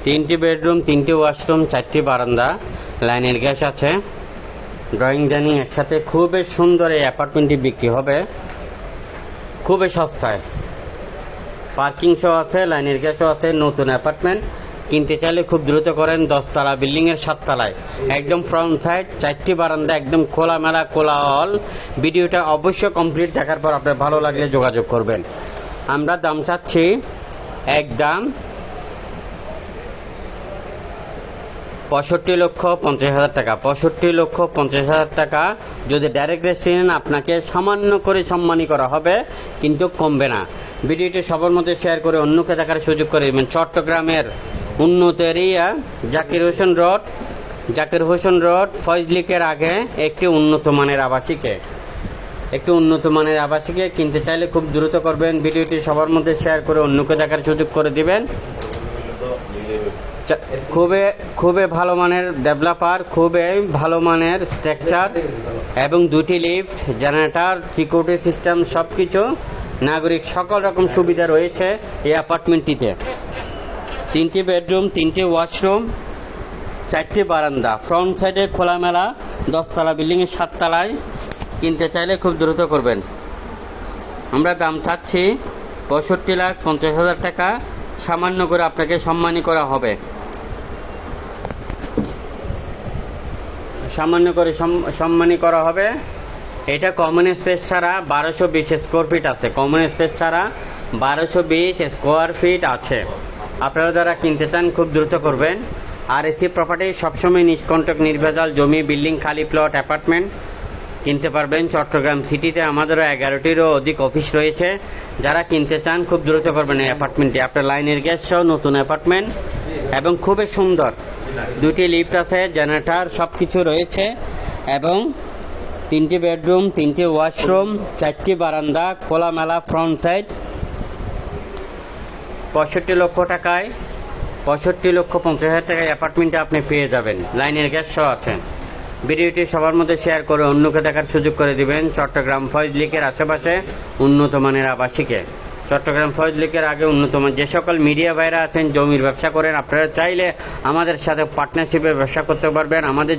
3টি বেডরুম, 3টি ওয়াশরুম, 4টি বারান্দা, লাইনের গ্যাস আছে, ড্রয়িং ডাইনিং একসাথে। খুবই সুন্দর এই অ্যাপার্টমেন্টটি বিক্রি হবে খুবই সস্তায়। পার্কিং সহ আছে, লাইনের গ্যাসও আছে। নতুন অ্যাপার্টমেন্ট কিনতে চাইলে খুব দ্রুত করেন। 10তলা বিল্ডিং এর 7 তলায়, একদম ফ্রন্ট সাইড, 4টি বারান্দা, একদম খোলামেলা কোলাহল। ভিডিওটা অবশ্যই কমপ্লিট দেখার পর আপনার ভালো লাগলে যোগাযোগ করবেন। আমরা দাম চাচ্ছি একদম 65,50,000 টাকা। 65,50,000 টাকা। যদি ডাইরেক্ট রেজিস্ট্রি নেন আপনাকে সামান্য করে সম্মানী করা হবে, কিন্তু কমবে না। ভিডিওটি সবার মধ্যে শেয়ার করে অন্যকে দেখার সুযোগ করে দেবেন। চট্টগ্রামের উন্নত এরিয়া জাকির হোসেন রোড ফয়জলিকের আগে একটি উন্নত মানের আবাসিকে কিনতে চাইলে খুব দ্রুত করবেন। ভিডিওটি সবার মধ্যে শেয়ার করে অন্যকে দেখার সুযোগ করে দিবেন। খুবই ভালো মানের ডেভেলপার, খুবই ভালো মানের স্ট্রাকচার এবং 2টি লিফট, জেনারেটর, সিকিউরিটি সিস্টেম, সবকিছু নাগরিক সকল রকম সুবিধা রয়েছে এই অ্যাপার্টমেন্টটিতে। 3টি বেডরুম, 3টি ওয়াশরুম, 4টি বারান্দা, ফ্রন্ট সাইডে খোলামেলা, 10তলা বিল্ডিং এর 7 তলায়। কিনতে চাইলে খুব দ্রুত করবেন। আমরা দাম চাচ্ছি 65,50,000 টাকা। সামান্য করে আপনাকে সম্মানী করা হবে। এটা কমন স্পেস ছাড়া 1220 স্কোয়ার ফিট আছে। কমন স্পেস ছাড়া 1220 স্কোয়ার ফিট আছে। আপনারা যারা কিনতে চান খুব দ্রুত করবেন। আর এসি প্রপার্টি সবসময় নিষ্কণ্টক, নির্ভেজাল জমি, বিল্ডিং, খালি প্লট, অ্যাপার্টমেন্ট কিনতে পারবেন। চট্টগ্রাম সিটিতে আমাদেরও 11টিরও অধিক অফিস রয়েছে। যারা কিনতে চান খুব দ্রুত করবেন এই অ্যাপার্টমেন্টটি। আপনার লাইনের গ্যাস সহ নতুন অ্যাপার্টমেন্ট এবং খুবই সুন্দর। 2টি লিফট আছে, জেনারেটর, সবকিছু রয়েছে এবং 3টি বেডরুম, 3টি ওয়াশরুম, 4টি বারান্দা, খোলামেলা ফ্রন্ট সাইড। 65,50,000 টাকায় অ্যাপার্টমেন্টে আপনি পেয়ে যাবেন। লাইনের গ্যাস সহ আছেন। ভিডিওটি সবার মধ্যে শেয়ার করে অন্যকে দেখার সুযোগ করে দিবেন। চট্টগ্রাম ফয়জলিকের আশেপাশে উন্নত মানের আবাসিকে। চট্টগ্রাম ফয়জলিকের আগে উন্নত মান। যে সকল মিডিয়া ভাইরা আছেন জমির ব্যবসা করেন, আপনারা চাইলে আমাদের সাথে পার্টনারশিপে ব্যবসা করতে পারবেন। আমাদের